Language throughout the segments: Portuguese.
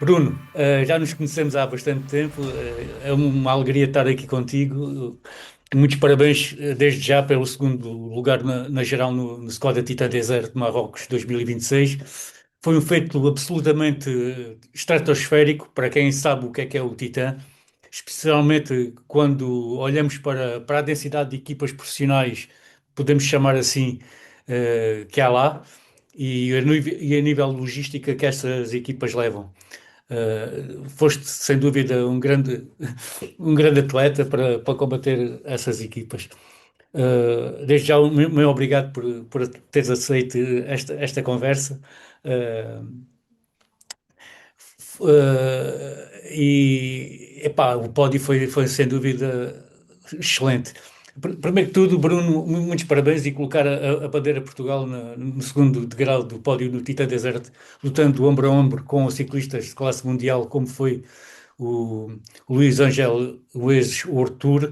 Bruno, já nos conhecemos há bastante tempo, é uma alegria estar aqui contigo. Muitos parabéns, desde já, pelo segundo lugar na geral no Skoda Titan Desert de Marrocos 2026. Foi um feito absolutamente estratosférico para quem sabe o que é o Titan, especialmente quando olhamos para a densidade de equipas profissionais, podemos chamar assim, que há lá, e a nível logística que essas equipas levam. Foste sem dúvida um grande atleta para combater essas equipas. Desde já, meu obrigado por teres aceito esta conversa. Uh, epá, o pódio foi sem dúvida excelente. Primeiro que tudo, Bruno, muitos parabéns e colocar a bandeira de Portugal no segundo degrau do pódio no Titã Desert, lutando ombro a ombro com os ciclistas de classe mundial, como foi o, o Luís Ángel Luiz Ortur.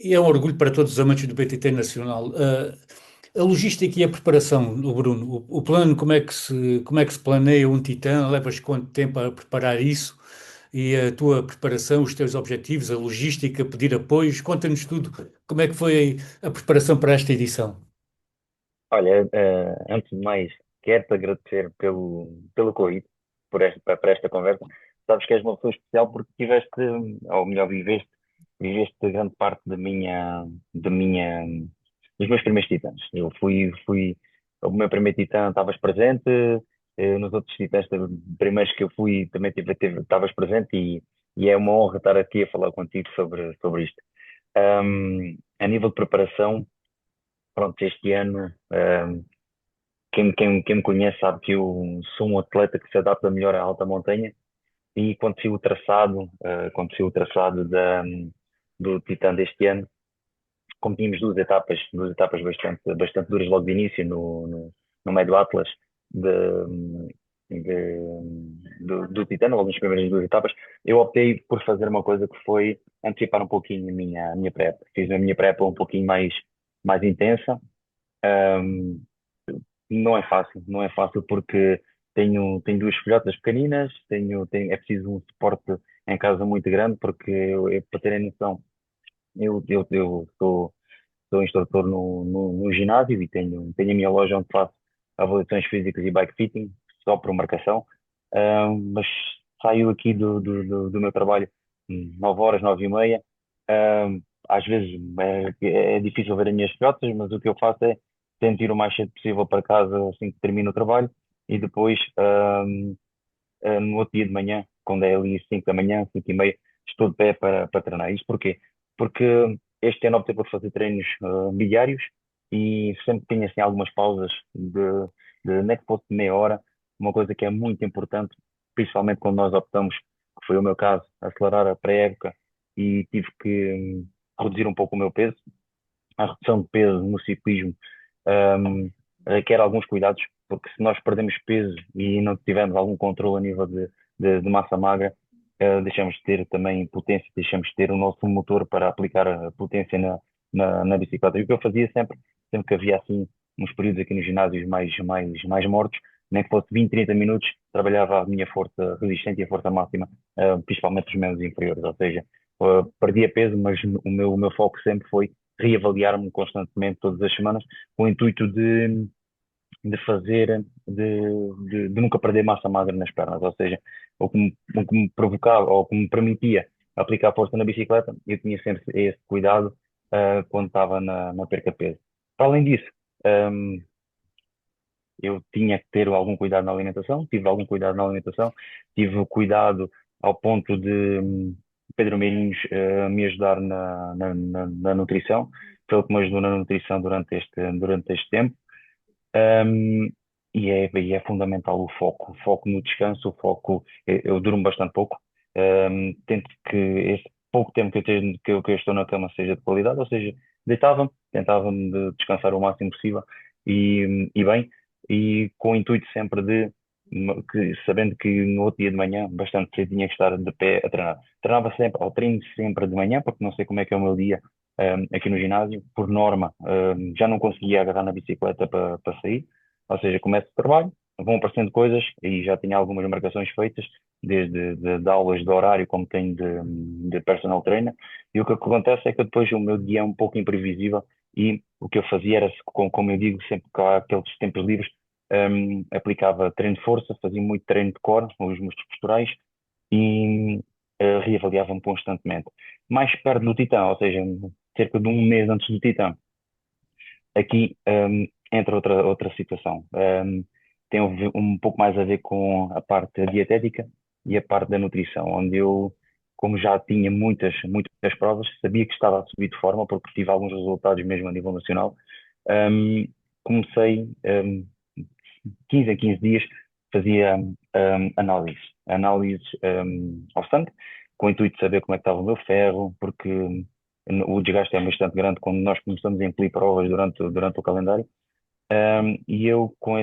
E é um orgulho para todos os amantes do BTT Nacional. A logística e a preparação, do Bruno, o plano, como é que se planeia um Titã? Levas quanto tempo a preparar isso? E a tua preparação, os teus objetivos, a logística, pedir apoios? Conta-nos tudo. Como é que foi a preparação para esta edição? Olha, antes de mais, quero-te agradecer pelo convite, para esta conversa. Sabes que és uma pessoa especial porque tiveste, ou melhor, viveste grande parte da minha, dos meus primeiros titãs. O meu primeiro titã estavas presente, nos outros titãs primeiros que eu fui também estavas presente e é uma honra estar aqui a falar contigo sobre isto. A nível de preparação, pronto, este ano. Quem me conhece sabe que eu sou um atleta que se adapta melhor à alta montanha e quando saiu o traçado do Titan deste ano, como tínhamos duas etapas bastante duras logo de início no meio do Atlas do Titan, logo nas primeiras duas etapas, eu optei por fazer uma coisa que foi antecipar um pouquinho a minha pré. Fiz a minha pré um pouquinho mais intensa. Um, não é fácil porque tenho duas filhotas pequeninas, é preciso um suporte em casa muito grande, porque para terem noção, eu sou instrutor no ginásio e tenho a minha loja onde faço avaliações físicas e bike fitting, só por marcação. Mas saio aqui do meu trabalho 9 horas, 9 e meia. Às vezes é difícil ver as minhas filhotas, mas o que eu faço é tento ir o mais cedo possível para casa assim que termino o trabalho e depois, no outro dia de manhã, quando é ali 5 da manhã, 5 e meia, estou de pé para treinar. Isto porquê? Porque este ano optei por fazer treinos diários e sempre tenho assim algumas pausas de nem que fosse de meia hora, uma coisa que é muito importante, principalmente quando nós optamos, que foi o meu caso, acelerar a pré-época e tive que reduzir um pouco o meu peso. A redução de peso no ciclismo requer alguns cuidados, porque se nós perdemos peso e não tivermos algum controle a nível de massa magra, deixamos de ter também potência, deixamos de ter o nosso motor para aplicar a potência na bicicleta. E o que eu fazia sempre que havia assim uns períodos aqui nos ginásios mais mortos, nem que fosse 20, 30 minutos, trabalhava a minha força resistente e a força máxima, principalmente os membros inferiores, ou seja, perdia peso, mas o meu foco sempre foi reavaliar-me constantemente todas as semanas, com o intuito de fazer, de nunca perder massa magra nas pernas, ou seja, o que me provocava, ou o que me permitia aplicar força na bicicleta, eu tinha sempre esse cuidado, quando estava na perca de peso. Para além disso, um, eu tinha que ter algum cuidado na alimentação, tive algum cuidado na alimentação, tive cuidado ao ponto de Pedro Meirinhos me ajudar na nutrição, foi ele que me ajudou na nutrição durante este tempo. Um, e é fundamental o foco no descanso, o foco, eu durmo bastante pouco, tento que esse pouco tempo que eu estou na cama seja de qualidade, ou seja, tentava-me de descansar o máximo possível e bem, e com o intuito sempre sabendo que no outro dia de manhã, bastante cedo, tinha que estar de pé a treinar. Treinava sempre, ou treino sempre de manhã, porque não sei como é que é o meu dia, aqui no ginásio, por norma, já não conseguia agarrar na bicicleta para sair, ou seja, começo o trabalho, vão aparecendo coisas e já tinha algumas marcações feitas, desde de aulas de horário, como tenho de personal trainer. E o que acontece é que depois o meu dia é um pouco imprevisível e o que eu fazia era, como eu digo, sempre que há aqueles tempos livres, aplicava treino de força, fazia muito treino de core, os músculos posturais e reavaliava-me constantemente. Mais perto do Titã, ou seja, cerca de um mês antes do Titã, aqui entra outra situação. Tem um pouco mais a ver com a parte dietética e a parte da nutrição, onde eu, como já tinha muitas provas, sabia que estava a subir de forma, porque tive alguns resultados mesmo a nível nacional. Um, Comecei 15 em 15 dias, fazia análises ao sangue, com o intuito de saber como é que estava o meu ferro, porque o desgaste é bastante grande quando nós começamos a incluir provas durante o calendário. E eu, com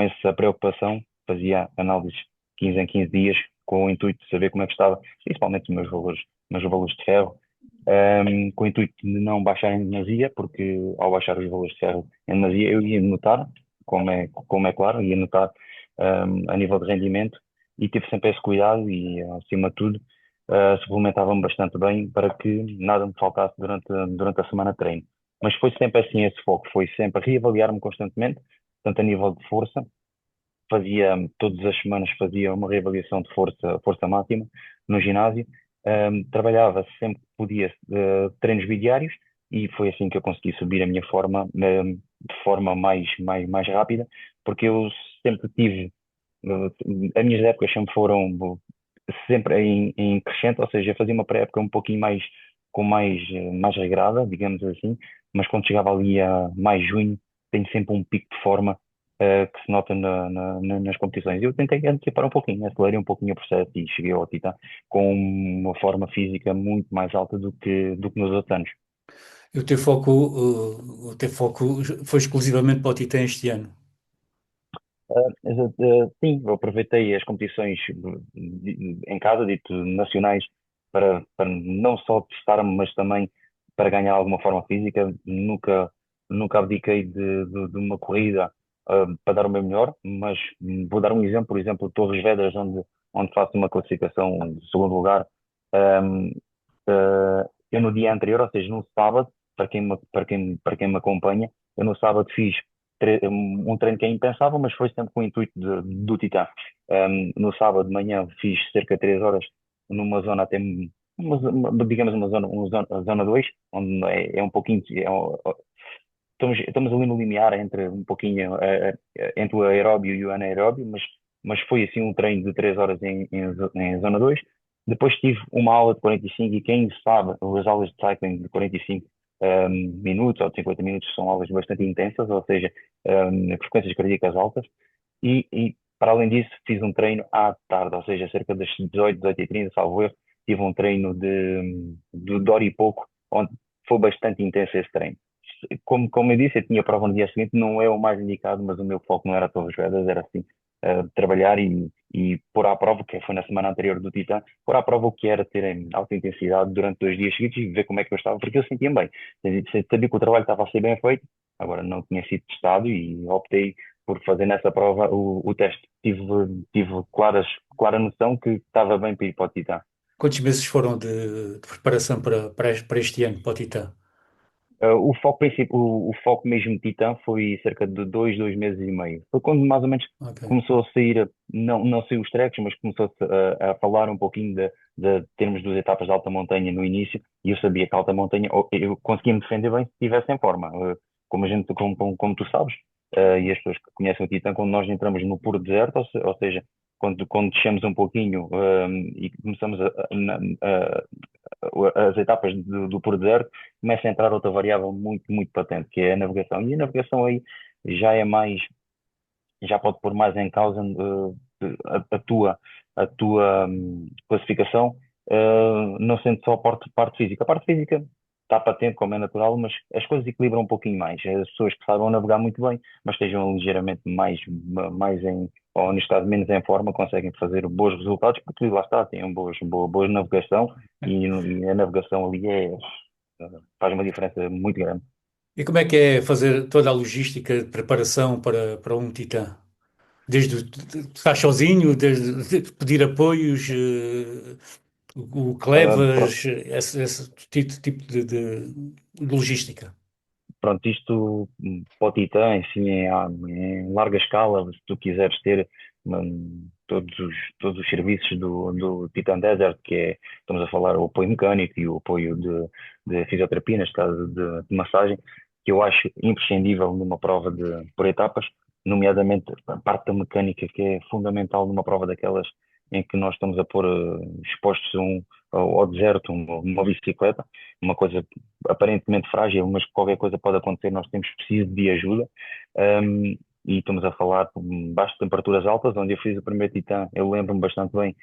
essa preocupação, fazia análises 15 em 15 dias, com o intuito de saber como é que estava, principalmente meus valores de ferro, com o intuito de não baixar em demasia, porque ao baixar os valores de ferro em demasia, eu ia notar, como é claro, ia notar a nível de rendimento, e tive sempre esse cuidado e, acima de tudo, suplementava-me bastante bem para que nada me faltasse durante a semana de treino. Mas foi sempre assim esse foco, foi sempre reavaliar-me constantemente, tanto a nível de força, todas as semanas fazia uma reavaliação de força máxima no ginásio. Trabalhava sempre que podia, treinos bidiários, e foi assim que eu consegui subir a minha forma, de forma mais rápida, porque eu sempre tive, as minhas épocas sempre foram sempre em crescente, ou seja, eu fazia uma pré-época um pouquinho mais regrada, digamos assim, mas quando chegava ali a mais junho, tenho sempre um pico de forma que se nota nas competições. Eu tentei antecipar um pouquinho, acelerei um pouquinho o processo e cheguei ao Titã com uma forma física muito mais alta do que nos outros anos. O teu foco foi exclusivamente para o Titã este ano. Sim, eu aproveitei as competições em casa, dito nacionais, para não só testar-me, mas também para ganhar alguma forma física. Nunca abdiquei de uma corrida, para dar o meu melhor, mas vou dar um exemplo, por exemplo, Torres Vedras, onde faço uma classificação de segundo lugar. Um, eu no dia anterior, ou seja, no sábado, para quem me acompanha, eu no sábado fiz um treino que é impensável, mas foi sempre com o intuito do Titã. No sábado de manhã fiz cerca de 3 horas numa zona até, digamos, uma zona 2, onde é um pouquinho, estamos ali no limiar entre um pouquinho, entre o aeróbio e o anaeróbio, mas foi assim um treino de 3 horas em zona 2. Depois tive uma aula de 45 e quem sabe, as aulas de cycling de 45 minutos ou de 50 minutos são aulas bastante intensas, ou seja, frequências cardíacas altas. Para além disso, fiz um treino à tarde, ou seja, cerca das 18h30, salvo erro, tive um treino de hora e pouco, onde foi bastante intenso esse treino. Como eu disse, eu tinha prova no dia seguinte, não é o mais indicado, mas o meu foco não era Torres Vedras, era assim, trabalhar e pôr à prova, que foi na semana anterior do Titã, pôr à prova o que era ter em alta intensidade durante 2 dias seguidos e ver como é que eu estava, porque eu sentia bem. Sabia que o trabalho estava a ser bem feito, agora não tinha sido testado e optei por fazer nessa prova o teste. Tive clara noção que estava bem para ir para o Titã. Quantos meses foram de preparação para este ano, para o Titã? O foco mesmo de Titã foi cerca de 2 meses e meio. Foi quando mais ou menos Ok. começou a sair, não saiu os trecks, mas começou a falar um pouquinho de termos 2 etapas de alta montanha no início, e eu sabia que a alta montanha, eu conseguia me defender bem se estivesse em forma. Como tu sabes, e as pessoas que conhecem o Titã, quando nós entramos no puro deserto, ou seja, quando descemos um pouquinho, e começamos as etapas do puro deserto, começa a entrar outra variável muito patente, que é a navegação. E a navegação aí já é mais, já pode pôr mais em causa a tua classificação, não sendo só a parte física. A parte física está patente, como é natural, mas as coisas equilibram um pouquinho mais. As pessoas que saibam navegar muito bem, mas estejam ligeiramente mais ou neste caso menos em forma, conseguem fazer bons resultados, porque lá está, têm boa navegação e a navegação ali faz uma diferença muito grande. E como é que é fazer toda a logística de preparação para um Titã? Desde estás sozinho, desde pedir apoios, o que Pronto, levas, esse tipo de logística. pronto, isto para o Titã, enfim, em larga escala, se tu quiseres ter todos os serviços do Titan Desert, estamos a falar o apoio mecânico e o apoio de fisioterapia, neste caso de massagem, que eu acho imprescindível numa prova por etapas, nomeadamente a parte da mecânica, que é fundamental numa prova daquelas em que nós estamos a pôr expostos ao deserto, uma bicicleta, uma coisa aparentemente frágil, mas qualquer coisa pode acontecer, nós temos preciso de ajuda. Um, e estamos a falar de baixas temperaturas altas, onde eu fiz o primeiro Titã, eu lembro-me bastante bem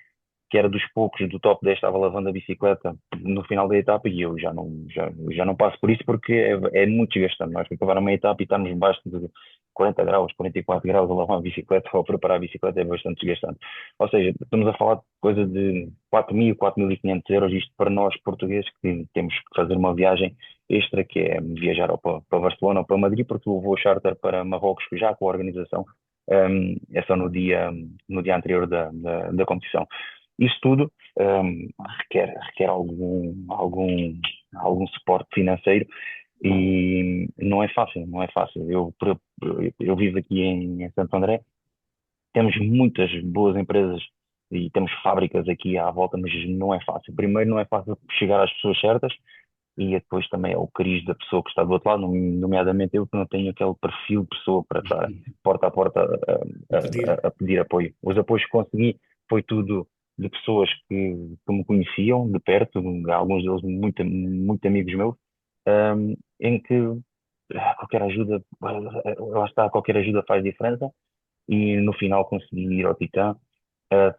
que era dos poucos do top 10 estava lavando a bicicleta no final da etapa e eu já não passo por isso porque é muito desgastante. Nós acabar uma etapa e estarmos embaixo de 40 graus, 44 graus a lavar a bicicleta ou a preparar a bicicleta é bastante desgastante. Ou seja, estamos a falar de coisa de 4.000, 4.500 euros, isto para nós portugueses que temos que fazer uma viagem extra, que é viajar ou para Barcelona ou para Madrid, porque o voo charter para Marrocos, já com a organização, é só no dia anterior da competição. Isso tudo requer algum suporte financeiro e não é fácil, não é fácil. Eu vivo aqui em Santo André, temos muitas boas empresas e temos fábricas aqui à volta, mas não é fácil. Primeiro, não é fácil chegar às pessoas certas e depois também é o cariz da pessoa que está do outro lado, nomeadamente eu que não tenho aquele perfil de pessoa para estar porta a porta A pedir. a pedir apoio. Os apoios que consegui foi tudo de pessoas que me conheciam de perto, alguns deles muito, muito amigos meus, em que qualquer ajuda, lá está, qualquer ajuda faz diferença e no final consegui ir ao Titã,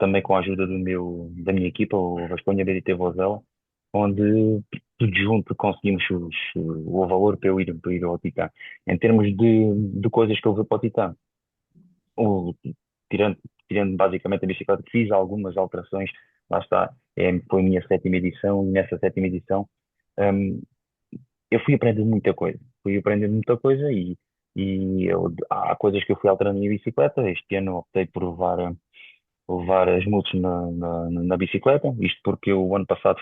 também com a ajuda da minha equipa, o Vasconha BDT Vozela, onde tudo junto conseguimos o valor para ir ao Titã. Em termos de coisas que eu vi para o Titã, o, tirando, tirando basicamente a bicicleta, fiz algumas alterações, lá está, foi a minha sétima edição, e nessa sétima edição hum, eu fui aprendendo muita coisa há coisas que eu fui alterando na minha bicicleta. Este ano optei por levar as multas na bicicleta, isto porque eu, o ano passado,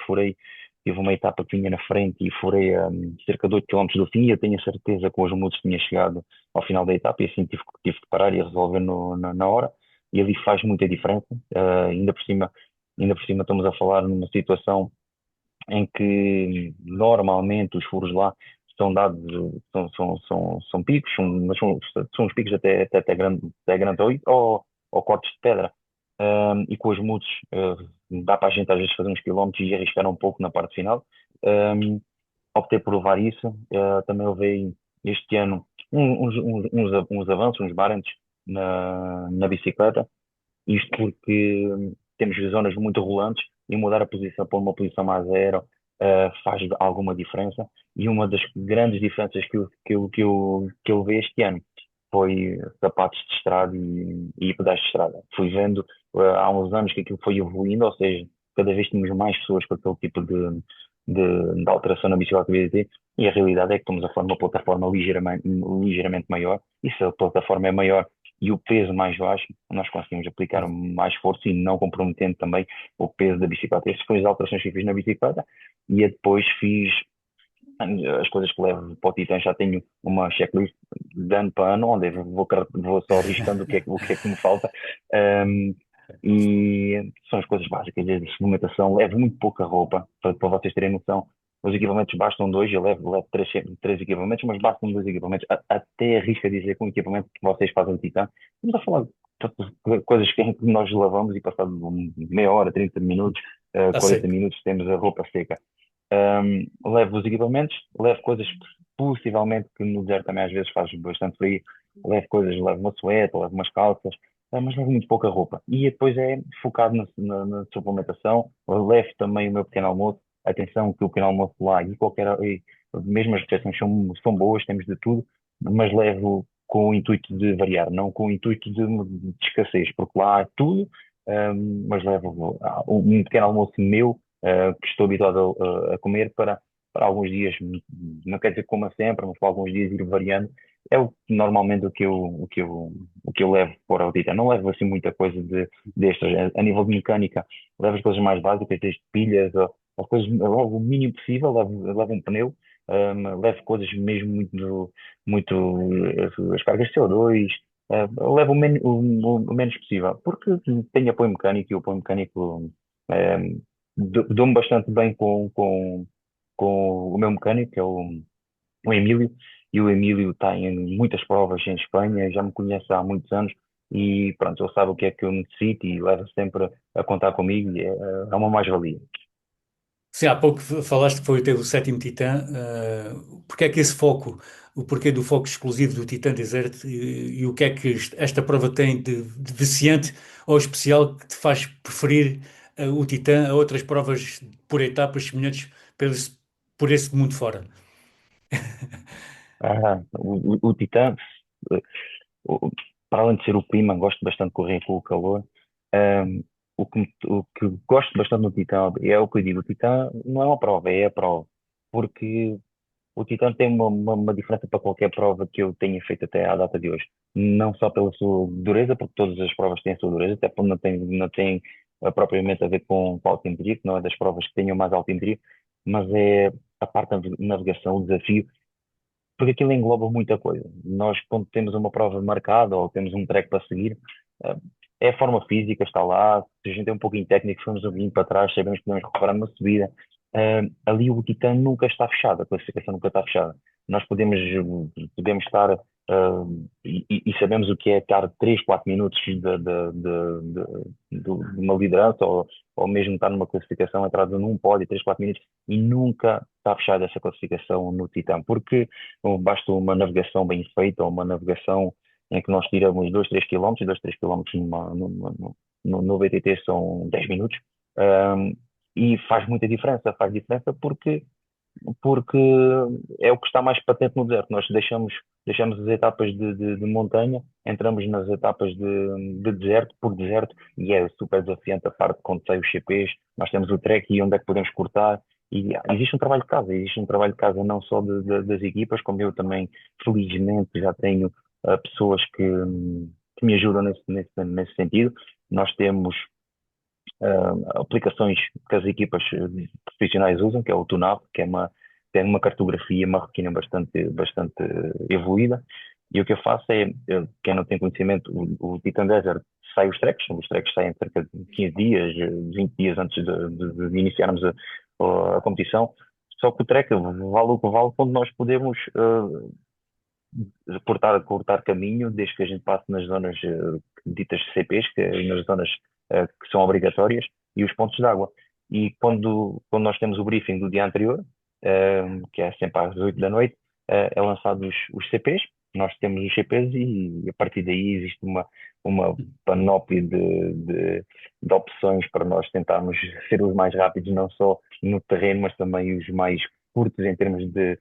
tive uma etapa que vinha na frente e furei a cerca de 8 km do fim, e eu tenho a certeza que os multas tinha chegado ao final da etapa, e assim tive que parar e resolver na hora, e ali faz muita diferença. Ainda por cima estamos a falar numa situação em que normalmente os furos lá são dados, são picos, mas são os picos até grande ou cortes de pedra. E com os mudos dá para a gente às vezes fazer uns quilómetros e arriscar um pouco na parte final. Um, Optei por levar isso. Também levei este ano uns avanços, uns barents na bicicleta, isto porque temos zonas muito rolantes e mudar a posição para uma posição mais aérea faz alguma diferença. E uma das grandes diferenças que eu vi este ano foi sapatos de estrada e pedais de estrada. Fui vendo há uns anos que aquilo foi evoluindo, ou seja, cada vez tínhamos mais pessoas com aquele tipo de alteração na bicicleta BDT, e a realidade é que estamos a falar de uma plataforma ligeiramente maior, e se a plataforma é maior e o peso mais baixo, nós conseguimos aplicar mais força e não comprometendo também o peso da bicicleta. Essas foram as alterações que eu fiz na bicicleta, e eu depois fiz as coisas que levo para o Titã. Já tenho uma checklist de ano para ano, onde eu vou só riscando o que é que me falta. Um, e são as coisas básicas, desde a suplementação. Levo muito pouca roupa, para vocês terem noção. Os equipamentos bastam dois, eu levo três equipamentos, mas bastam dois equipamentos. Até arrisco a dizer que um equipamento que vocês fazem o Titã, estamos a falar de coisas que nós lavamos e passado meia hora, 30 minutos, Está 40 seco. minutos, temos a roupa seca. Levo os equipamentos, levo coisas possivelmente que no deserto também às vezes faz bastante frio. Levo uma suéte, levo umas calças, mas levo muito pouca roupa. E depois é focado na suplementação. Eu levo também o meu pequeno almoço. Atenção que o pequeno almoço lá mesmo as refeições são boas, temos de tudo, mas levo com o intuito de variar, não com o intuito de escassez, porque lá há tudo, mas levo um pequeno almoço meu, que estou habituado a comer, para alguns dias, não quer dizer que coma sempre, mas para alguns dias ir variando. É normalmente o que eu levo para o Titan. Não levo assim muita coisa de extras. A nível de mecânica, levo as coisas mais básicas, desde pilhas, ou coisas, levo o mínimo possível, levo um pneu, levo coisas mesmo muito, as cargas de CO2, levo o menos possível, porque tenho apoio mecânico e o apoio mecânico dou-me bastante bem com o meu mecânico, que é o Emílio, e o Emílio está em muitas provas em Espanha, já me conhece há muitos anos, e pronto, ele sabe o que é que eu necessito e leva sempre a contar comigo, e é uma mais-valia. Sim, há pouco falaste que foi o teu sétimo Titã. Porque é que esse foco, o porquê do foco exclusivo do Titã Desert e o que é que esta prova tem de viciante ou especial que te faz preferir o Titã a outras provas por etapas semelhantes por esse mundo fora? O Titã, eh, o- para além de ser o clima, gosto bastante de correr com o calor. Ahm, o que gosto bastante do Titã é o que eu digo, o Titã não é uma prova, é a prova. Porque o Titã tem uma diferença para qualquer prova que eu tenha feito até à data de hoje. Não só pela sua dureza, porque todas as provas têm a sua dureza, até porque não tem propriamente a ver com altimetria, que não é das provas que tenham mais altimetria, mas é a parte da navegação, o desafio, porque aquilo engloba muita coisa. Nós, quando temos uma prova marcada ou temos um track para seguir, eh, é a forma física, está lá. Se a gente é um pouquinho técnico, formos um pouquinho para trás, sabemos que podemos recuperar numa subida. Ali o Titã nunca está fechado, a classificação nunca está fechada. Nós podemos estar, e sabemos o que é estar 3 4 minutos de uma liderança, ou mesmo estar numa classificação atrás num pódio, 3 4 minutos, e nunca está fechada essa classificação no Titã, porque basta uma navegação bem feita, ou uma navegação em que nós tiramos 2 3 quilómetros, 2 3 quilómetros no BTT são 10 minutos, um, e faz diferença porque é o que está mais patente no deserto. Nós deixamos as etapas de montanha, entramos nas etapas de deserto por deserto, e é super desafiante a parte quando sai os CPs, nós temos o track e onde é que podemos cortar, e existe um trabalho de casa não só das equipas, como eu também, felizmente, já tenho pessoas que me ajudam nesse sentido. Nós temos aplicações que as equipas profissionais usam, que é o TUNAV, que tem uma cartografia marroquina bastante evoluída. E o que eu faço é, quem não tem conhecimento, o Titan Desert sai os treks saem cerca de 15 dias, 20 dias antes de iniciarmos a competição. Só que o trek vale o que vale quando nós podemos cortar caminho, desde que a gente passe nas zonas ditas CPs, nas zonas que são obrigatórias, e os pontos de água. E quando nós temos o briefing do dia anterior, que é sempre às 8 da noite, é lançado os CPs, nós temos os CPs e a partir daí existe uma panóplia de opções para nós tentarmos ser os mais rápidos, não só no terreno, mas também os mais curtos em termos de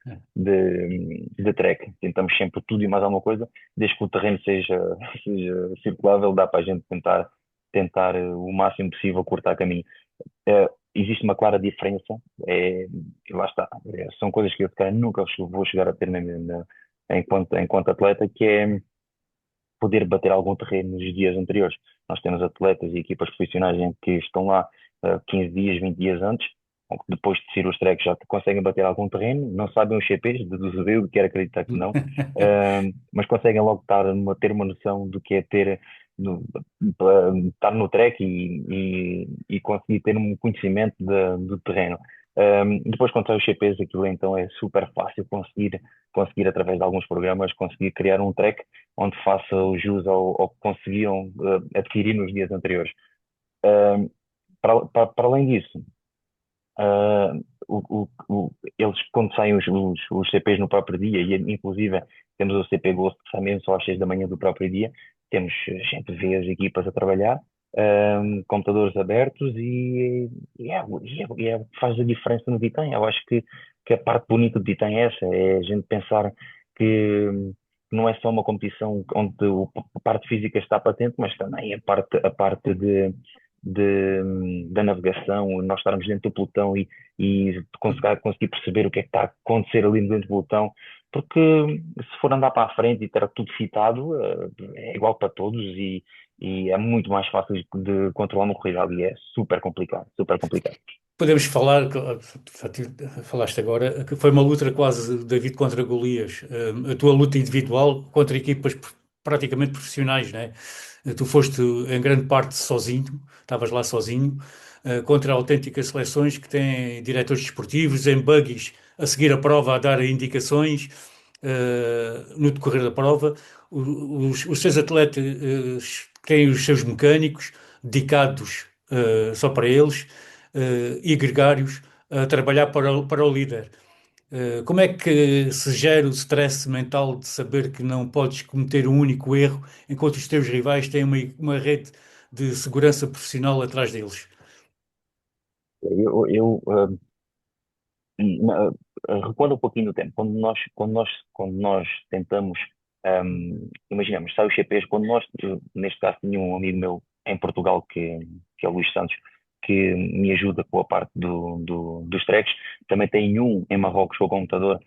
trek. Tentamos sempre tudo e mais alguma coisa, desde que o terreno seja circulável, dá para a gente tentar o máximo possível cortar caminho. Existe uma clara diferença, lá está, são coisas que eu se calhar nunca vou chegar a ter enquanto atleta, que é poder bater algum terreno nos dias anteriores. Nós temos atletas e equipas profissionais em que estão lá 15 dias, 20 dias antes, depois de sair os trekks já conseguem bater algum terreno, não sabem os CPs, deduzo eu, quero acreditar que não, mas conseguem logo ter uma noção do que é no, estar no trek e conseguir ter um conhecimento do terreno. Depois, quando sai os CPs, aquilo então é super fácil conseguir através de alguns programas, conseguir criar um track onde faça o jus ao que conseguiam adquirir nos dias anteriores. Um, para além disso, uh, eles, quando saem os CPs no próprio dia, e inclusive temos o CP Ghost que sai mesmo só às 6 da manhã do próprio dia, a gente vê as equipas a trabalhar, computadores abertos, e faz a diferença no Titan. Eu acho que a parte bonita do Titan é essa, é a gente pensar que não é só uma competição onde a parte física está patente, mas também a parte da navegação, nós estarmos dentro do pelotão e conseguir perceber o que é que está a acontecer ali dentro do pelotão, porque se for andar para a frente e ter tudo fitado, é igual para todos e é muito mais fácil de controlar uma corrida ali, é super complicado, super complicado. Podemos falar, falaste agora, que foi uma luta quase David contra Golias. A tua luta individual contra equipas praticamente profissionais, né? Tu foste em grande parte sozinho, estavas lá sozinho, contra autênticas seleções que têm diretores desportivos, em buggies a seguir a prova, a dar indicações, no decorrer da prova. Os seus atletas, têm os seus mecânicos dedicados, só para eles, e gregários a trabalhar para o líder. Como é que se gera o stress mental de saber que não podes cometer um único erro enquanto os teus rivais têm uma rede de segurança profissional atrás deles? Eu na- recuando um pouquinho no tempo, quando nós tentamos, imaginamos, sai os CPs, quando nós, neste caso, tinha um amigo meu em Portugal, que é o Luís Santos, que me ajuda com a parte dos tracks, também tem um em Marrocos com o computador,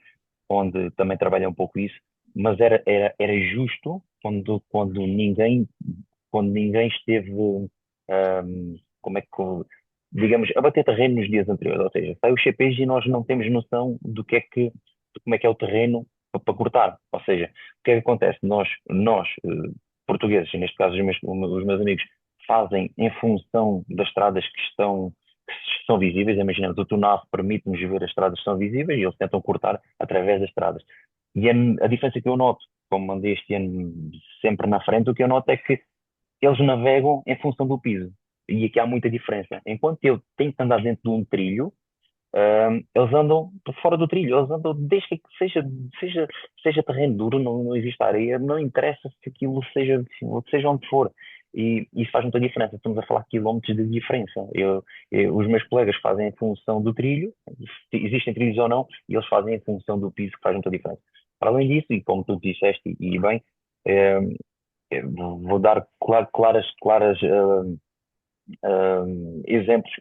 onde também trabalha um pouco isso, mas era justo quando ninguém esteve, como é que, digamos, a bater terreno nos dias anteriores, ou seja, sai os CPs e nós não temos noção de como é que é o terreno para cortar, ou seja, o que é que acontece? Nós portugueses, neste caso os meus amigos, fazem em função das estradas que estão visíveis, imaginemos, o TUNAV permite-nos ver as estradas que são visíveis e eles tentam cortar através das estradas. E a diferença que eu noto, como andei este ano sempre na frente, o que eu noto é que eles navegam em função do piso. E aqui há muita diferença. Enquanto eu tenho que andar dentro de um trilho, eles andam por fora do trilho. Eles andam desde que seja, seja terreno duro, não existe areia, não interessa se aquilo seja onde for. E isso faz muita diferença. Estamos a falar de quilómetros de diferença. Os meus colegas fazem em função do trilho, se existem trilhos ou não, e eles fazem em função do piso, que faz muita diferença. Para além disso, e como tu disseste, e bem, eh, vou dar claras exemplos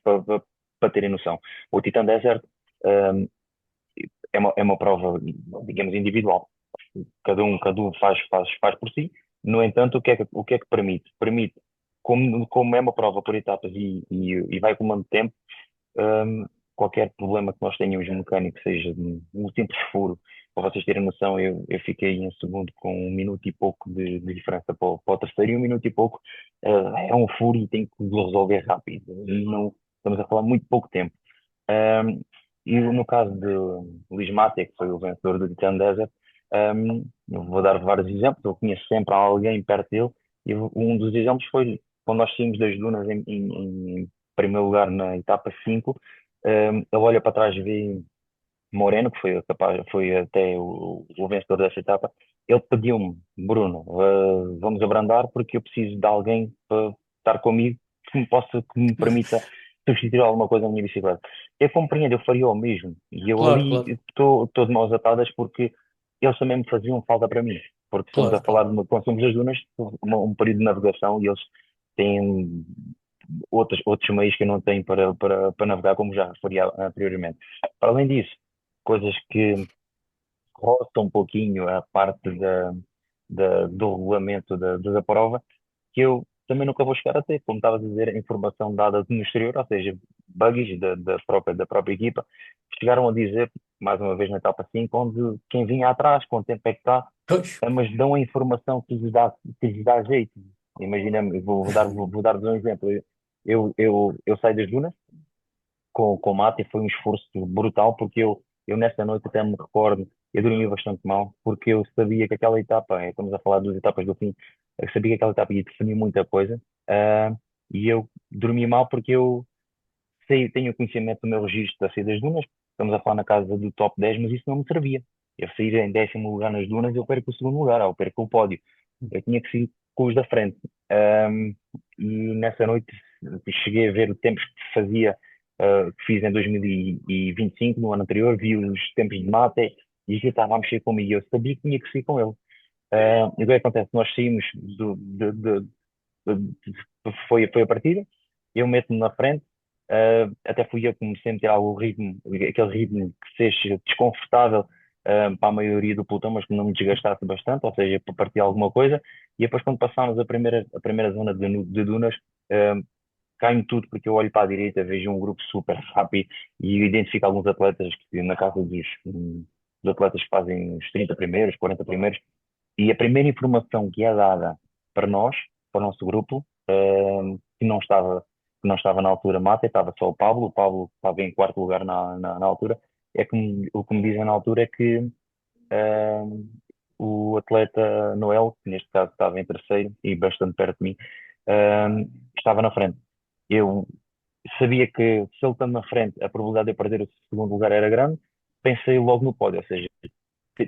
para terem noção. O Titan Desert um, é uma prova, digamos, individual. Cada um faz por si. No entanto, o que é que permite? Permite, como é uma prova por etapas e vai comando tempo, um, qualquer problema que nós tenhamos mecânico, seja um simples furo, para vocês terem noção, eu fiquei em segundo com um minuto e pouco de diferença para o terceiro e um minuto e pouco é um furo e tem que resolver rápido. Não, estamos a falar muito pouco tempo. Um, e no caso de Luís Mate, que foi o vencedor do Titan Desert, eu vou dar vários exemplos. Eu conheço sempre alguém perto dele, e um dos exemplos foi quando nós saímos das dunas em primeiro lugar na etapa 5. Ele olha para trás e vê Moreno, que foi até o vencedor dessa etapa. Ele pediu-me, Bruno, vamos abrandar porque eu preciso de alguém para estar comigo que me permita substituir alguma coisa na minha bicicleta. Eu compreendo, eu faria o mesmo. E eu Claro, ali claro, estou de mãos atadas porque eles também me faziam falta para mim. Porque estamos claro, a falar claro. quando somos das dunas, um período de navegação e eles têm outros meios que eu não tenho para navegar, como já faria anteriormente. Para além disso, coisas que roçam um pouquinho a parte do regulamento da prova, que eu também nunca vou chegar a ter, como estava a dizer, a informação dada no exterior, ou seja, buggies da própria equipa, chegaram a dizer, mais uma vez na etapa 5, onde quem vinha atrás, quanto tempo é que está, Pois, mas dão a informação que lhes dá jeito. Imagina, vou dar-vos um exemplo. Eu saio das dunas com o mate e foi um esforço brutal, porque eu nessa noite até me recordo, eu dormi bastante mal, porque eu sabia que aquela etapa, estamos a falar de duas etapas do fim, eu sabia que aquela etapa ia definir muita coisa, e eu dormi mal porque eu tenho conhecimento do meu registro da saída das dunas, estamos a falar na casa do top 10, mas isso não me servia. Eu sair em 10º lugar nas dunas, eu perco o segundo lugar, ou eu perco o pódio. Eu tinha que seguir com os da frente. Um, e nessa noite cheguei a ver os tempos que fazia, que fiz em 2025, no ano anterior, vi os tempos de mate e já estava a mexer comigo. Eu sabia que tinha que seguir com ele. E o que acontece? Nós saímos foi a partida. eu meto-me na frente, até fui eu que comecei a meter algum ritmo, aquele ritmo que seja desconfortável, para a maioria do pelotão, mas que não me desgastasse bastante, ou seja, para partir alguma coisa, e depois quando passámos a primeira zona de dunas, ah, cai-me tudo porque eu olho para a direita, vejo um grupo super rápido e identifico alguns atletas que na casa dos atletas que fazem os 30 primeiros, 40 primeiros, e a primeira informação que é dada para nós, para o nosso grupo, que não estava na altura mata, estava só o Pablo estava em quarto lugar na altura, o que me dizem na altura é que ahm, o atleta Noel, que neste caso estava em terceiro e bastante perto de mim, ahm, estava na frente. Eu sabia que se ele estando na frente, a probabilidade de eu perder o segundo lugar era grande, pensei logo no pódio, ou seja,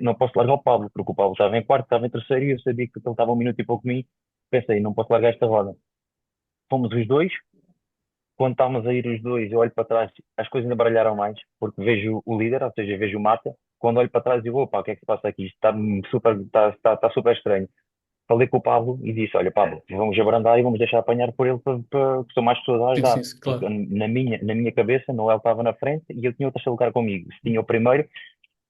não posso largar o Pablo, porque o Pablo estava em quarto, estava em terceiro e eu sabia que ele estava um minuto e pouco de mim. Pensei, não posso largar esta roda. Fomos os dois, quando estávamos a ir os dois, eu olho para trás, as coisas ainda baralharam mais, porque vejo o líder, ou seja, vejo o Mata. Quando olho para trás, digo, opa, o que é que se passa aqui? Isto está super estranho. Falei com o Pablo e disse, olha, Pablo, vamos abrandar e vamos deixar apanhar por ele porque são mais pessoas a Sim, sim, ajudar. Porque claro. na minha cabeça, Noel estava na frente e eu tinha o terceiro lugar comigo. Se tinha o primeiro,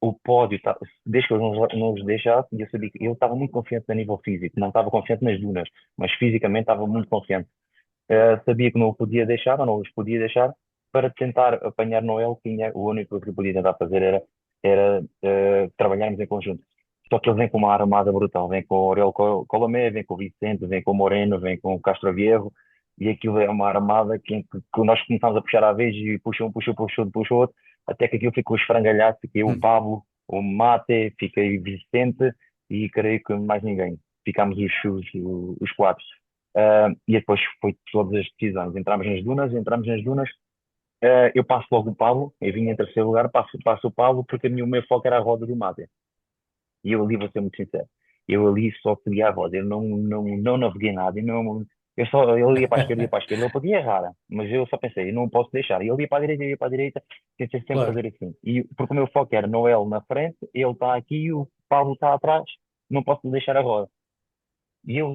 o pódio, desde que eles nos deixassem, eu sabia que eu estava muito confiante a nível físico, não estava confiante nas dunas, mas fisicamente estava muito confiante. Sabia que não o podia deixar, ou não os podia deixar, para tentar apanhar Noel, o único que eu podia tentar fazer era trabalharmos em conjunto. Só que ele vem com uma armada brutal, vem com o Aurélio Colomé, vem com o Vicente, vem com o Moreno, vem com o Castro Viejo, e aquilo é uma armada que nós começámos a puxar à vez e puxa um, puxa outro, até que aquilo ficou esfrangalhado, fiquei o Hum. Pablo, o Mate, fiquei Vicente e creio que mais ninguém. Ficámos os quatro. E depois foi todas as decisões. Entramos nas dunas. Eu passo logo o Pablo, eu vim em terceiro lugar, passo o Pablo, porque o meu foco era a roda do Mate. E eu ali vou ser muito sincero. Eu ali só seguia a roda, eu não naveguei nada, ele ia para a esquerda, ia para a esquerda, ele podia errar, mas eu só pensei, eu não posso deixar. E ele ia para a direita, eu ia para a direita, tentei sempre Claro. fazer assim. E porque o meu foco era Noel na frente, ele está aqui, e o Pablo está atrás, não posso deixar a roda.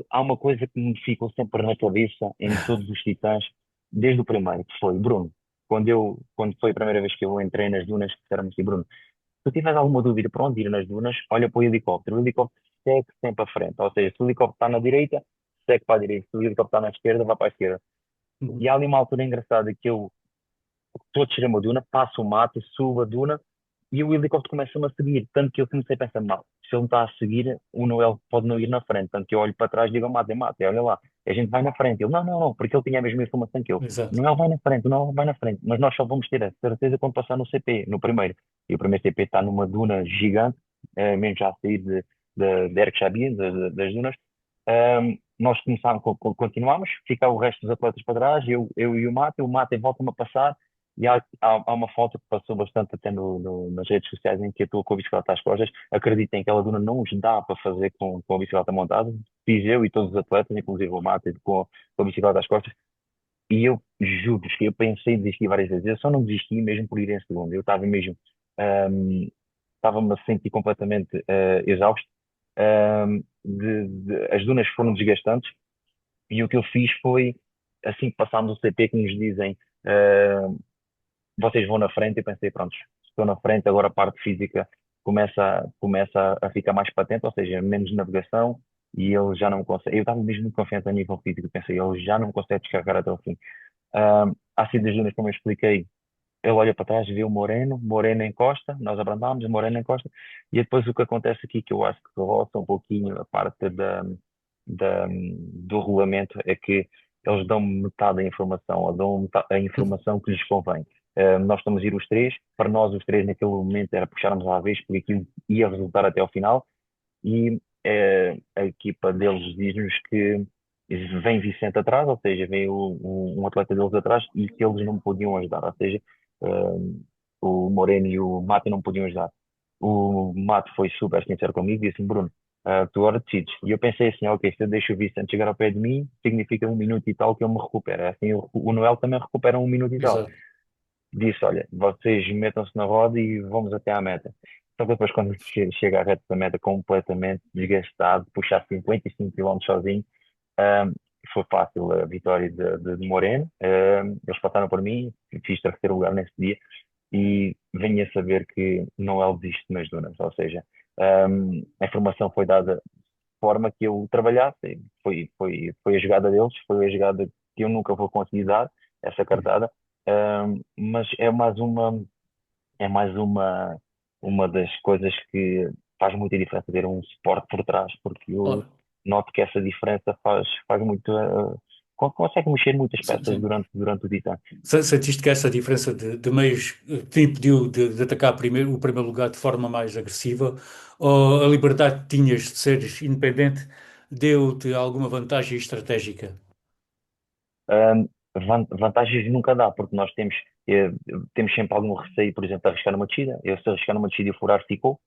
Há uma coisa que me ficou sempre na cabeça em todos os Titãs, desde o primeiro, que foi, Bruno, quando foi a primeira vez que eu entrei nas dunas, disseram-me assim, Bruno, se tu tiveres alguma dúvida para onde ir nas dunas, olha para o helicóptero. O helicóptero segue sempre à frente. Ou seja, se o helicóptero está na direita, segue para a direita. Se o helicóptero está na esquerda, vai para a esquerda. E Uhum. há ali uma altura engraçada que eu estou a descer uma duna, passo o mato, subo a duna e o helicóptero começa-me a seguir. Tanto que eu comecei a pensar, mal, se ele me está a seguir, o Noel pode não ir na frente. Tanto que eu olho para trás e digo, mate, olha lá, a gente vai na frente. Ele, não, não, não, porque ele tinha a mesma informação que eu. Exato. Noel vai na frente, o Noel vai na frente, mas nós só vamos ter a certeza quando passar no CP, no primeiro. E o primeiro CP está numa duna gigante, mesmo já a sair de Erque Xabi, das dunas. Nós continuámos, fica o resto dos atletas para trás, eu e o Mate volta-me a passar, e há uma foto que passou bastante até nas redes sociais em que eu estou com a bicicleta às costas. Acreditem que aquela duna não os dá para fazer com a bicicleta montada. Fiz eu e todos os atletas, inclusive o Mate, com a bicicleta às costas. E eu juro-vos que eu pensei em desistir várias vezes. Eu só não desisti mesmo por ir em segundo. Eu estava mesmo, ahm, estava-me a sentir completamente exausto. As dunas foram desgastantes e o que eu fiz foi, assim que passámos o CP, que nos dizem, vocês vão na frente, eu pensei, pronto, estou na frente, agora a parte física começa a ficar mais patente, ou seja, menos navegação, e ele já não consegue. Eu estava mesmo muito confiante a nível físico, pensei, ele já não consegue descarregar até o fim. À saída das dunas, como eu expliquei, ele olha para trás, vê o Moreno, Moreno encosta, nós abrandámos, Moreno encosta, e depois o que acontece aqui, que eu acho que roça um pouquinho a parte do regulamento, é que eles dão metade da informação, ou dão a informação que lhes convém. Nós estamos a ir os três, para nós os três naquele momento era puxarmos à vez, porque aquilo ia resultar até ao final, e a equipa deles diz-nos que vem Vicente atrás, ou seja, vem um atleta deles atrás e que eles não podiam ajudar, ou seja, o Moreno e o Mato não podiam ajudar. O Mato foi super sincero comigo e disse assim, Bruno, tu agora decides. E eu pensei assim, ok, se eu deixo o Vicente chegar ao pé de mim, significa um minuto e tal que eu me recupero. Assim, o Noel também recupera um minuto e tal. Exato. Disse, olha, vocês metam-se na roda e vamos até à meta. Só que depois, quando chega à reta da meta completamente desgastado, puxar 55 km sozinho, foi fácil a vitória de Moreno. Eles passaram por mim, fiz terceiro lugar nesse dia e venho a saber que não é o desiste nas dunas, ou seja, a informação foi dada de forma que eu trabalhasse, foi a jogada deles, foi a jogada que eu nunca vou conseguir dar, essa cartada, mas é mais uma das coisas que faz muita diferença ter um suporte por trás, porque eu Oh, noto que essa diferença faz muito, consegue mexer muitas peças sim. durante o Titã. Sentiste que essa diferença de meios te impediu de atacar o primeiro lugar de forma mais agressiva? Ou a liberdade que tinhas de seres independente deu-te alguma vantagem estratégica? Vantagens nunca dá, porque nós temos sempre algum receio, por exemplo, de arriscar numa descida. Eu, se arriscar numa descida e furar, ficou.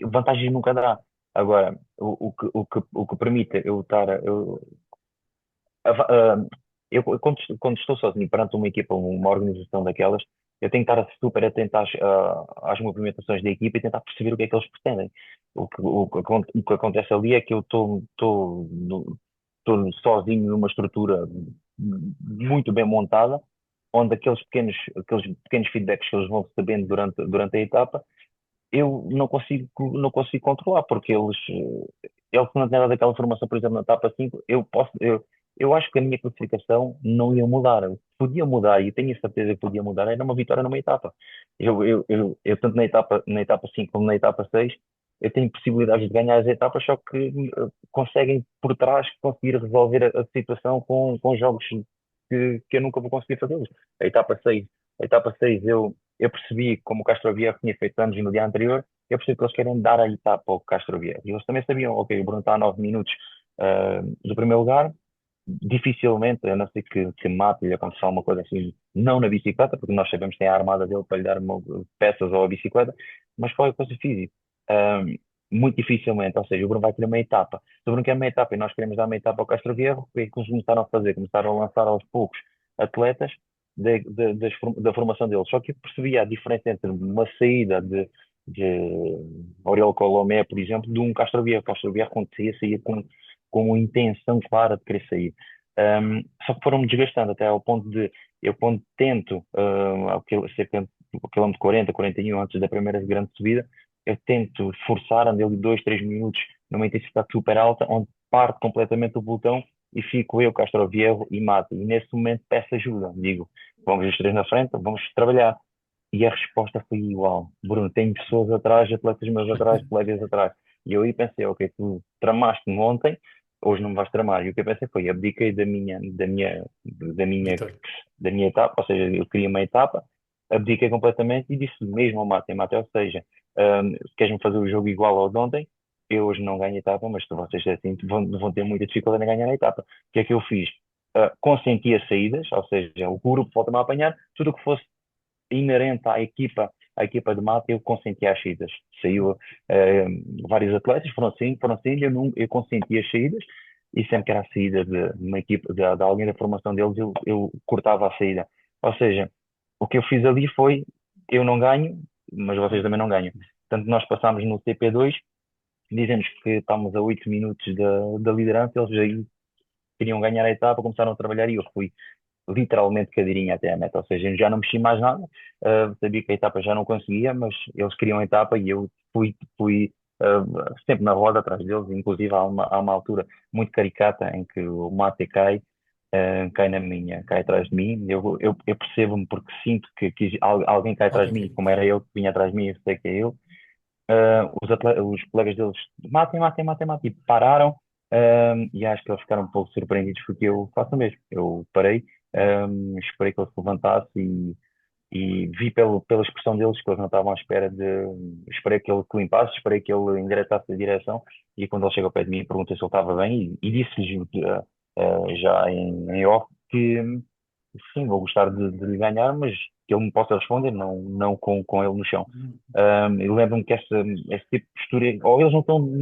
Vantagens nunca dá. Agora, o que permite eu estar. Quando estou sozinho perante uma equipa, uma organização daquelas, eu tenho que estar super atento às movimentações da equipa e tentar perceber o que é que eles pretendem. O que acontece ali é que eu estou sozinho numa estrutura muito bem montada, onde aqueles pequenos feedbacks que eles vão recebendo durante a etapa eu não consigo controlar, porque eles não têm nada daquela formação, por exemplo, na etapa 5 eu acho que a minha classificação não ia mudar. Podia mudar, e tenho a certeza que podia mudar, era uma vitória numa etapa. Tanto na etapa 5 como na etapa 6 eu tenho possibilidades de ganhar as etapas, só que conseguem, por trás, conseguir resolver a situação com jogos que eu nunca vou conseguir fazê-los. A etapa 6 a etapa 6 eu percebi, como o Castro Viejo tinha feito anos no dia anterior, eu percebi que eles querem dar a etapa ao Castro Viejo. E eles também sabiam, ok, o Bruno está a 9 minutos do primeiro lugar, dificilmente, a não ser que mate lhe aconteça alguma coisa assim, não na bicicleta, porque nós sabemos que tem a armada dele para lhe dar peças ou a bicicleta, mas qualquer coisa física. Um, Muito dificilmente, ou seja, o Bruno vai querer uma etapa. Se o Bruno quer uma etapa e nós queremos dar uma etapa ao Castro Viejo, o que é que eles começaram a fazer? Começaram a lançar aos poucos atletas da formação deles. Só que eu percebia a diferença entre uma saída de Oriol Colomé, por exemplo, de um Castro Viejo. Castro Viejo, quando saía com uma intenção clara de querer sair. Só que foram-me desgastando até ao ponto de eu, quando tento, cerca do quilómetro 40, 41, antes da primeira grande subida, eu tento forçar, ando ali 2, 3 minutos numa intensidade super alta, onde parte completamente o pelotão e fico eu, Castro Viejo e Mato. E nesse momento peço ajuda. Digo, vamos os três na frente, vamos trabalhar. E a resposta foi igual. Bruno, tem pessoas atrás, atletas meus atrás, colegas atrás. E eu aí pensei, ok, tu tramaste-me ontem, hoje não me vais tramar. E o que eu pensei foi, abdiquei Vitória. da minha etapa, ou seja, eu queria uma etapa, abdiquei completamente e disse mesmo ao Mate, ou seja, se queres-me fazer o jogo igual ao de ontem, eu hoje não ganho a etapa, mas vocês assim vão ter muita dificuldade em ganhar a etapa. O que é que eu fiz? Consenti as saídas, ou seja, o grupo volta-me a apanhar, tudo o que fosse inerente à equipa de mata, eu consenti as saídas. Saiu vários atletas, foram cinco, eu consenti as saídas, e sempre que era a saída de uma equipa, de alguém da formação deles, eu cortava a saída. Ou seja, o que eu fiz ali foi, eu não ganho, mas vocês também não ganham. Portanto, nós passámos no CP2, dizemos que estamos a 8 minutos da liderança, eles aí queriam ganhar a etapa, começaram a trabalhar e eu fui literalmente cadeirinha até a meta, ou seja, eu já não mexi mais nada, sabia que a etapa já não conseguia, mas eles queriam a etapa e eu fui sempre na roda atrás deles, inclusive há uma altura muito caricata em que o mate cai atrás de mim, eu percebo-me porque sinto que alguém cai atrás de Alguém mim, quer. como era eu que vinha atrás de mim, eu sei que é eu. Os colegas deles matem, matem, matem, matem, e pararam, e acho que eles ficaram um pouco surpreendidos porque eu faço o mesmo. Eu parei, esperei que ele se levantasse e vi pela expressão deles que eles não estavam à espera de. Esperei que ele que limpasse, esperei que ele endireitasse a direção e quando ele chegou ao pé de mim perguntei se ele estava bem e disse-lhe já em off que sim, vou gostar de lhe ganhar, mas que ele me possa responder, não com ele no chão. Eu lembro-me que esse tipo de postura, ou eles não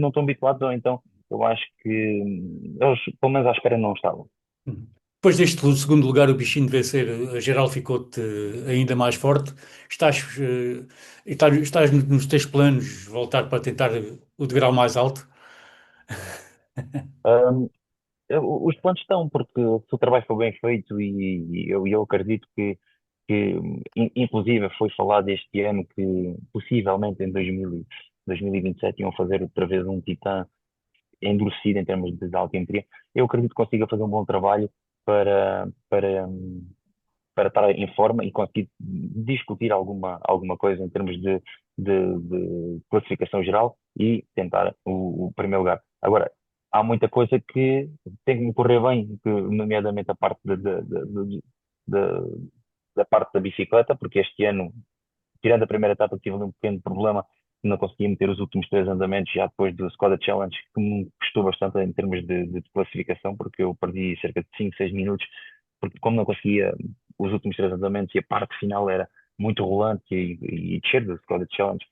estão habituados, ou então eu acho que eles, pelo menos à espera, não estavam. Depois deste segundo lugar, o bichinho de vencer, a geral ficou-te ainda mais forte. Estás nos teus planos voltar para tentar o degrau mais alto? Os planos estão, porque se o trabalho for bem feito e eu acredito que inclusive foi falado este ano que possivelmente em 2027 iam fazer outra vez um Titã endurecido em termos de altimetria. Eu acredito que consiga fazer um bom trabalho para, para, para estar em forma e conseguir discutir alguma coisa em termos de classificação geral e tentar o primeiro lugar. Agora, há muita coisa que tem que me correr bem, nomeadamente a parte da, da parte da bicicleta, porque este ano, tirando a primeira etapa, tive ali um pequeno problema, não conseguia meter os últimos três andamentos já depois do Skoda Challenge, que me custou bastante em termos de classificação, porque eu perdi cerca de 5 6 minutos, porque como não conseguia os últimos três andamentos e a parte final era muito rolante e descer do Skoda Challenge,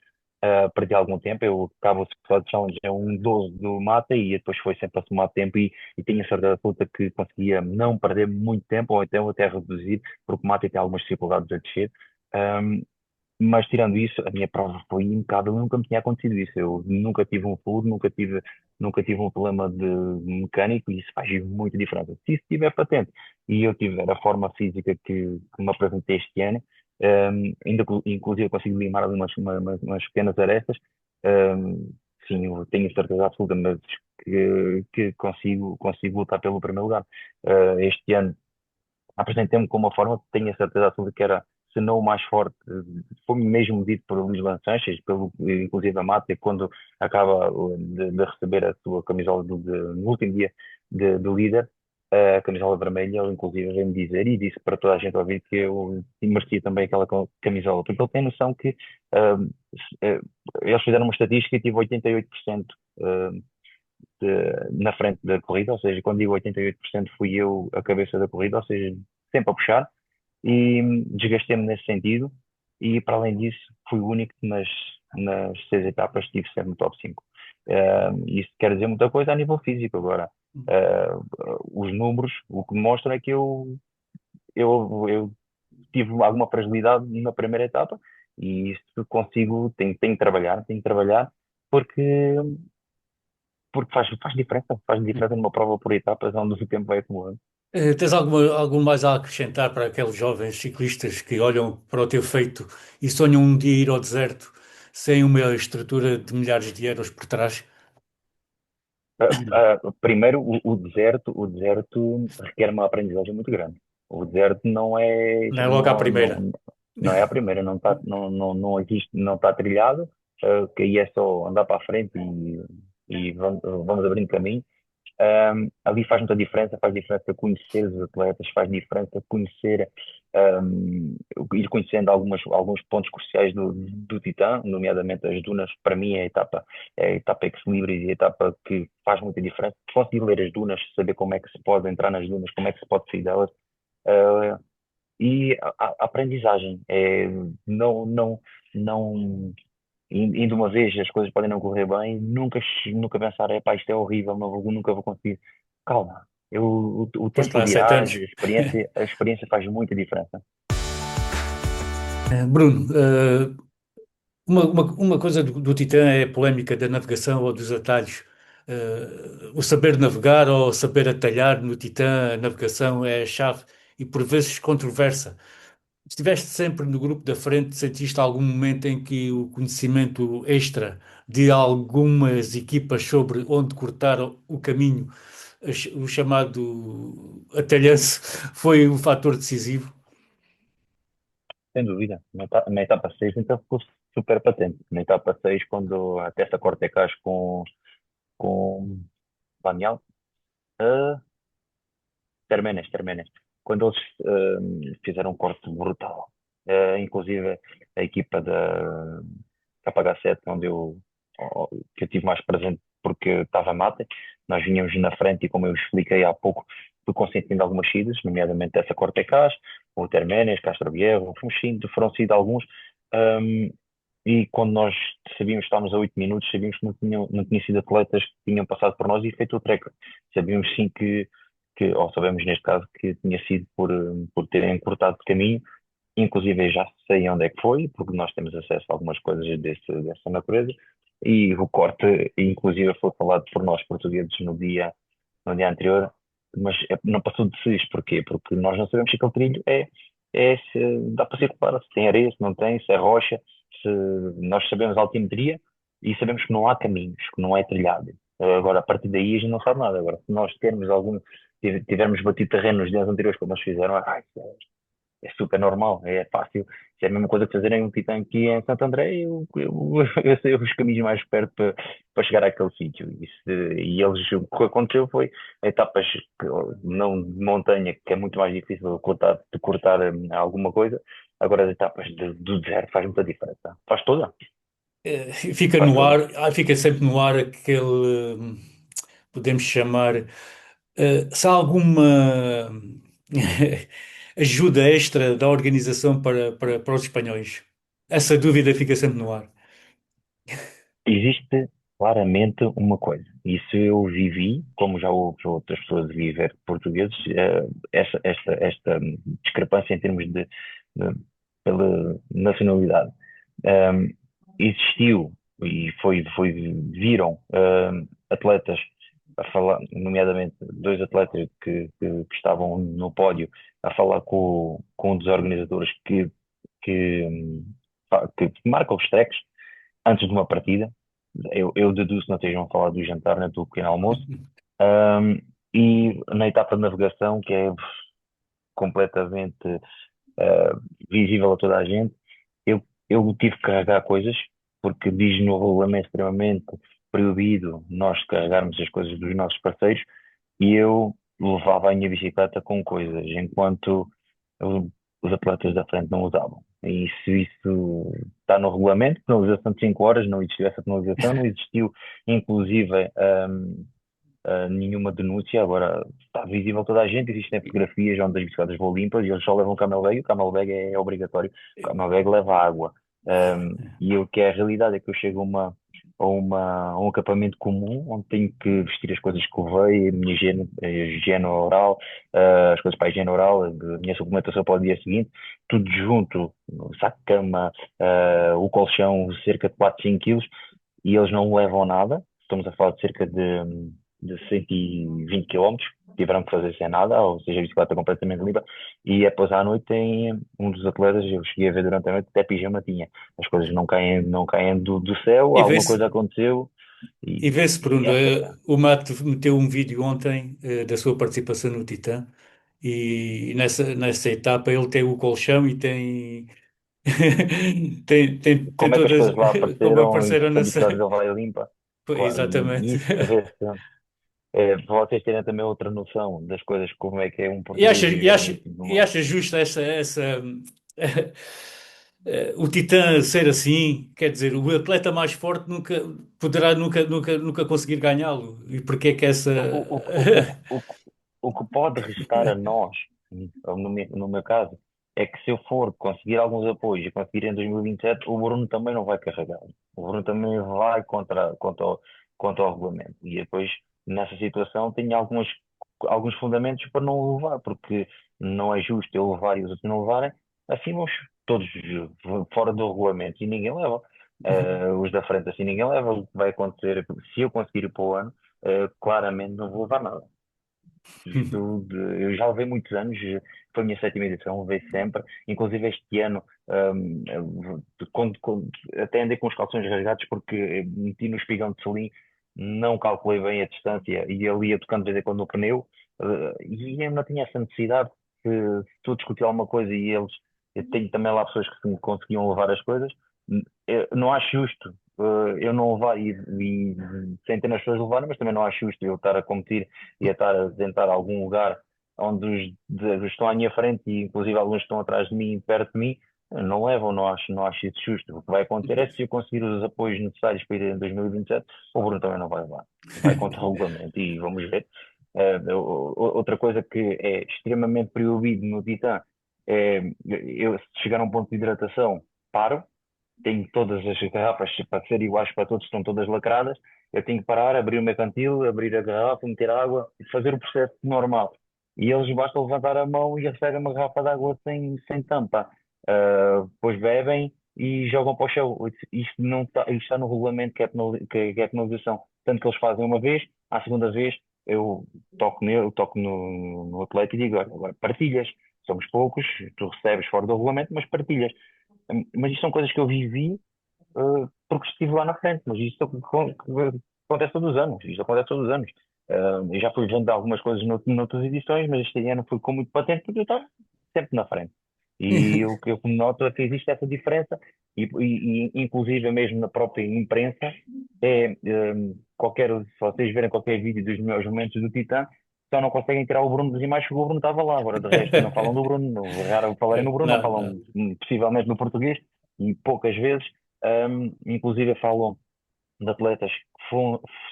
perdi algum tempo. Eu acabo o Skoda Challenge é um 12 do Mata e depois foi sempre a somar tempo e tinha certeza absoluta que conseguia não perder muito tempo ou então até reduzir, porque o Mata tem algumas dificuldades a descer. Um, mas tirando isso, a minha prova foi impecável, nunca me tinha acontecido isso. Eu nunca tive um furo, nunca tive um problema de mecânico e isso faz muita diferença. Se isso estiver patente e eu tiver a forma física que me apresentei este ano, inclusive consigo limar ali umas pequenas arestas, sim, eu tenho certeza absoluta, mas que consigo lutar pelo primeiro lugar. Este ano apresentei-me com uma forma que tenho a certeza absoluta que era, se não o mais forte, foi mesmo dito por Luís Lançanches, pelo, inclusive a Mata, quando acaba de receber a sua camisola no último dia de líder, a camisola vermelha, ele inclusive veio-me dizer e disse para toda a gente ouvir que eu merecia também aquela camisola, porque ele tem noção que ah, eles fizeram uma estatística e tive 88% na frente da corrida, ou seja, quando digo 88% fui eu a cabeça da corrida, ou seja, sempre a puxar, e desgastei-me nesse sentido, e para além disso, fui o único que nas seis etapas estive sempre no top 5. Isso quer dizer muita coisa a nível físico. Agora, os números, o que mostram é que eu tive alguma fragilidade na primeira etapa, e isso consigo, tenho que trabalhar, porque porque faz diferença numa prova por etapas onde o tempo vai acumulando. Tens algo mais a acrescentar para aqueles jovens ciclistas que olham para o teu feito e sonham um dia ir ao deserto sem uma estrutura de milhares de euros por trás? Primeiro, o deserto requer uma aprendizagem muito grande. O deserto não é, Não é logo à não, primeira. não, não é a primeira, não existe, não está trilhado, que aí é só andar para a frente e vamos abrindo caminho. Ali faz diferença conhecer os atletas, faz diferença conhecer, um, ir conhecendo alguns pontos cruciais do Titã, nomeadamente as dunas. Para mim é a etapa ex-libris e a etapa que faz muita diferença. Conseguir ler as dunas, saber como é que se pode entrar nas dunas, como é que se pode sair delas. Uh, e a aprendizagem é não, indo uma vez, as coisas podem não correr bem, nunca pensar, epá, isto é horrível, nunca vou conseguir. Calma, o Foste tempo lá há sete dirá, a anos. experiência, a experiência faz muita diferença. Bruno, uma coisa do Titã é a polémica da navegação ou dos atalhos. O saber navegar ou saber atalhar no Titã, a navegação é a chave e por vezes controversa. Estiveste sempre no grupo da frente, sentiste algum momento em que o conhecimento extra de algumas equipas sobre onde cortar o caminho, o chamado atalhanço, foi um fator decisivo? Sem dúvida. Na etapa 6 então ficou super patente. Na etapa 6 quando a Tessa Cortecas com Daniel, Termenes, quando eles fizeram um corte brutal. Inclusive a equipa da KH7, que eu tive mais presente porque estava mata, nós vinhamos na frente e como eu expliquei há pouco, fui consentindo algumas saídas, nomeadamente essa Cortecas, o Termenes, Castro Viejo, foram sido alguns, um, e quando nós sabíamos que estávamos a 8 minutos, sabíamos que não tinha sido atletas que tinham passado por nós e feito o treco. Sabíamos sim ou sabemos neste caso, que tinha sido por terem cortado de caminho. Inclusive eu já sei onde é que foi, porque nós temos acesso a algumas coisas dessa natureza. E o corte, inclusive, foi falado por nós portugueses no dia anterior. não passou de 6. Porquê? Porque nós não sabemos se aquele trilho é se dá para circular, se tem areia, se não tem, se é rocha, se nós sabemos a altimetria e sabemos que não há caminhos, que não é trilhado. Agora, a partir daí a gente não sabe nada. Agora, se nós tivermos batido terreno nos dias anteriores, como eles fizeram, é super normal, é fácil. Se é a mesma coisa que fazerem um Titã aqui em Santo André, eu sei os caminhos mais perto para chegar àquele sítio. E eles, o que aconteceu foi etapas não de montanha, que é muito mais difícil de cortar alguma coisa. Agora as etapas do deserto faz muita diferença. Faz toda, Fica faz no toda. ar, fica sempre no ar aquele, podemos chamar, se há alguma ajuda extra da organização para os espanhóis. Essa dúvida fica sempre no ar. Existe claramente uma coisa. Isso eu vivi, como já houve outras pessoas a viver portugueses, esta discrepância em termos pela nacionalidade. Um, Existiu e viram atletas a falar, nomeadamente dois atletas que estavam no pódio, a falar com um dos organizadores que, que marca os trecks antes de uma partida. Eu deduzo que não estejam a falar do jantar nem do pequeno almoço. Um, e na etapa de navegação, que é completamente visível a toda a gente, eu tive que carregar coisas, porque diz no regulamento extremamente proibido nós carregarmos as coisas dos nossos parceiros, e eu levava a minha bicicleta com coisas, enquanto os atletas da frente não usavam. E isso está no regulamento, penalização de 5 horas, não existiu essa penalização, não existiu, inclusive, nenhuma denúncia. Agora está visível a toda a gente, existem fotografias onde as bicicletas vão limpas e eles só levam o camel bag é obrigatório, o camel bag leva água. E o que é a realidade é que eu chego a um acampamento comum onde tenho que vestir as coisas que levei, a higiene oral, as coisas para a higiene oral, a minha suplementação para o dia seguinte, tudo junto, o saco de cama, o colchão, cerca de 4 5 quilos, e eles não levam nada. Estamos a falar de cerca de 120 quilómetros, tiveram que fazer sem nada, ou seja, a bicicleta completamente limpa, e depois à noite tem um dos atletas, eu cheguei a ver durante a noite, até pijama tinha. As coisas não caem do céu, E alguma vê-se coisa aconteceu, e vê-se, e Bruno, essa está. o Mato meteu um vídeo ontem da sua participação no Titã e nessa etapa ele tem o colchão e tem tem Como é que as todas coisas lá como apareceram e apareceram se a nessa. bicicleta dele vai limpa? Pois, Claro, e exatamente. isso vê-se, para vocês terem também outra noção das coisas, como é que é um E português acha, e viver acha, no fim do e mar. acha justo o Titã ser assim? Quer dizer, o atleta mais forte nunca poderá nunca conseguir ganhá-lo. E porquê é que essa. O que pode restar a nós, no meu caso, é que se eu for conseguir alguns apoios e conseguir em 2027, o Bruno também não vai carregar. O Bruno também vai contra o regulamento. E depois, nessa situação, tenho alguns fundamentos para não levar, porque não é justo eu levar e os outros não levarem. Assim vamos todos fora do regulamento e ninguém leva. Os da frente assim ninguém leva. O que vai acontecer, se eu conseguir ir para o ano, claramente não vou levar nada. Eu já levei muitos anos, foi a minha sétima edição, levei sempre, inclusive este ano, até andei com os calções rasgados porque meti no espigão de selim, não calculei bem a distância e ali ia tocando de vez em quando no pneu, e eu não tinha essa necessidade. Se tu discutir alguma coisa e eles, eu tenho também lá pessoas que me conseguiam levar as coisas, eu não acho justo eu não levar e centenas de pessoas levarem, mas também não acho justo eu estar a competir e a estar a tentar algum lugar onde os estão à minha frente e inclusive alguns estão atrás de mim, perto de mim, não levam, não acho isso justo. O que vai acontecer é se eu conseguir os apoios necessários para ir em 2027, o Bruno também não vai levar. Vai contra o regulamento e vamos ver. Outra coisa que é extremamente proibido no Titã é eu se chegar a um ponto de hidratação, paro, tenho todas as garrafas para ser iguais para todos, estão todas lacradas. Eu tenho que parar, abrir o meu cantil, abrir a garrafa, meter água e fazer o processo normal. E eles basta levantar a mão e recebem uma garrafa de água sem tampa. Depois bebem e jogam para o chão. Isto não está, isto está no regulamento que é penalização. Tanto que eles fazem uma vez, à segunda vez eu toco no atleta e digo, olha, agora partilhas, somos poucos, tu recebes fora do regulamento, mas partilhas. Mas isto são coisas que eu vivi porque estive lá na frente, mas isto acontece todos os anos, isto acontece todos os anos. Eu já fui vendo algumas coisas noutras edições, mas este ano foi com muito patente porque eu estava sempre na frente. E o que eu noto é que existe essa diferença, e inclusive mesmo na própria imprensa, se vocês verem qualquer vídeo dos melhores momentos do Titã, só não conseguem tirar o Bruno das imagens que o Bruno estava lá. Agora, de resto, não falam do Bruno, raro falarem no Bruno, não Não, não. falam possivelmente no português, e poucas vezes. Inclusive falam de atletas que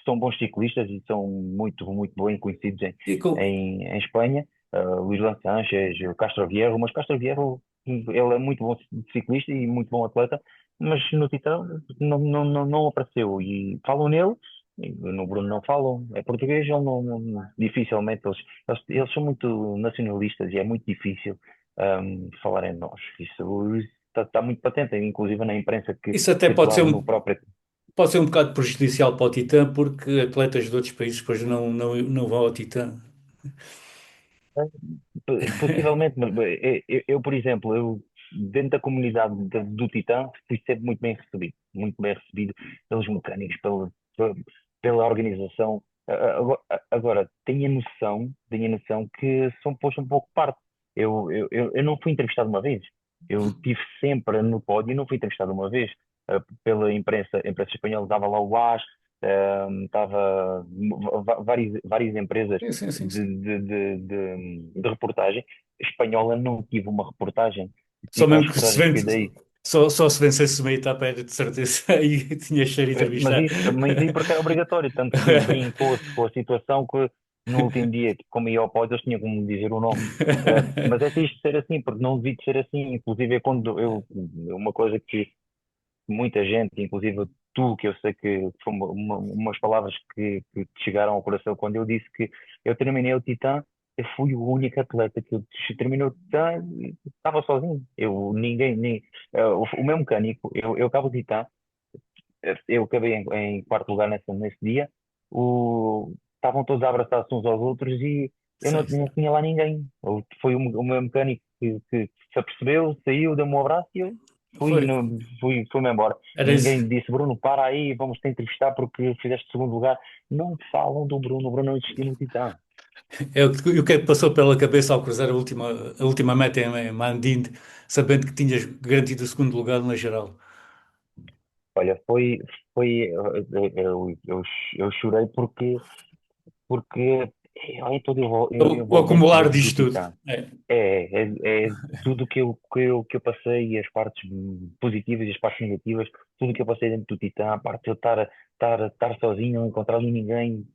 são bons ciclistas e são muito bem conhecidos E com, em Espanha. Luís Lance Sanchez, o Castro Viejo, mas Castro Viejo, ele é muito bom ciclista e muito bom atleta, mas no Titã não apareceu. E falam nele, e no Bruno não falam, é português, ele dificilmente, eles são muito nacionalistas e é muito difícil falar em nós. Isso está muito patente, inclusive na imprensa que isso até circulava no próprio. pode ser um bocado prejudicial para o Titã, porque atletas de outros países depois não vão ao Titã. Possivelmente, mas por exemplo, dentro da comunidade do Titã fui sempre muito bem recebido pelos mecânicos, pela organização. Agora, tenho a noção que são posto um pouco de parte. Eu não fui entrevistado uma vez. Eu estive sempre no pódio e não fui entrevistado uma vez. Pela a imprensa espanhola estava lá o AS, estava várias empresas Sim, sim, sim, sim. de reportagem. Espanhola não tive uma reportagem, Só tipo as mesmo que reportagens que dei. só se vencesse uma etapa era de certeza aí tinha cheiro de avistar. Mas aí porque era obrigatório, tanto que brincou-se com a situação que no último dia, como ia ao pódio, eles tinham como dizer o nome. Mas é triste ser assim, porque não devia de ser assim. Inclusive, uma coisa que muita gente, inclusive tu, que eu sei que foi umas palavras que te chegaram ao coração quando eu disse que eu terminei o Titã, eu fui o único atleta que terminou o Titã e estava sozinho. O meu mecânico, eu acabo o Titã, eu acabei em quarto lugar nesse dia, estavam todos abraçados uns aos outros e eu Sim, sim. não tinha lá ninguém. Foi o meu mecânico que se apercebeu, saiu, deu-me um abraço e eu Foi. fui-me embora. Era isso. Ninguém disse, Bruno, para aí, vamos te entrevistar porque fizeste segundo lugar. Não falam do Bruno, o Bruno não existia no Titã. E o que é que passou pela cabeça ao cruzar a última meta em Mandinde, sabendo que tinhas garantido o segundo lugar na geral? Olha, eu chorei porque em todo o O envolvimento acumular do disto tudo. Titã. É, É tudo que eu passei, as partes positivas e as partes negativas, tudo que eu passei dentro do Titã, a parte de eu estar sozinho, não encontrar ali ninguém,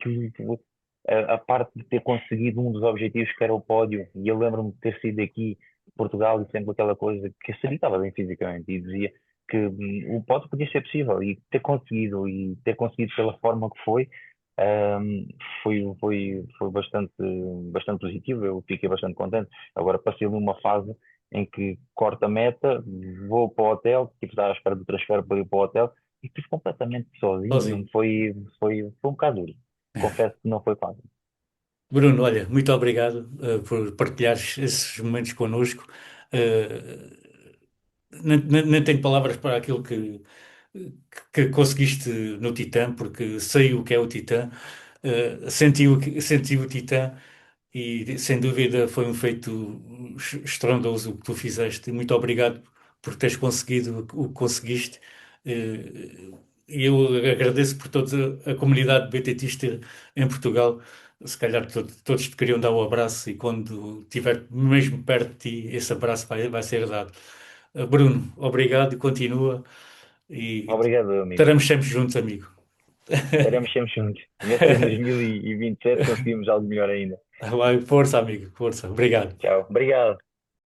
a parte de ter conseguido um dos objetivos que era o pódio, e eu lembro-me de ter sido aqui de Portugal e sempre aquela coisa que eu sabia que estava bem fisicamente e dizia que o pódio podia ser possível e ter conseguido pela forma que foi. Ahm, foi bastante positivo, eu fiquei bastante contente. Agora passei numa fase em que corto a meta, vou para o hotel, tipo, estava à espera do transfer para ir para o hotel e estive completamente sozinho. sozinho. Foi um bocado duro. Confesso que não foi fácil. Bruno, olha, muito obrigado, por partilhares esses momentos connosco. Nem tenho palavras para aquilo que conseguiste no Titã, porque sei o que é o Titã, senti o Titã e sem dúvida foi um feito estrondoso o que tu fizeste. Muito obrigado por teres conseguido o que conseguiste. E eu agradeço por toda a comunidade BTTista em Portugal. Se calhar todos te queriam dar o abraço e quando estiver mesmo perto de ti, esse abraço vai ser dado. Bruno, obrigado e continua. E Obrigado, amigo. estaremos sempre juntos, amigo. Estaremos sempre juntos. Ver se em 2027 conseguimos algo melhor ainda. Vai, força, amigo, força. Obrigado. Tchau. Obrigado.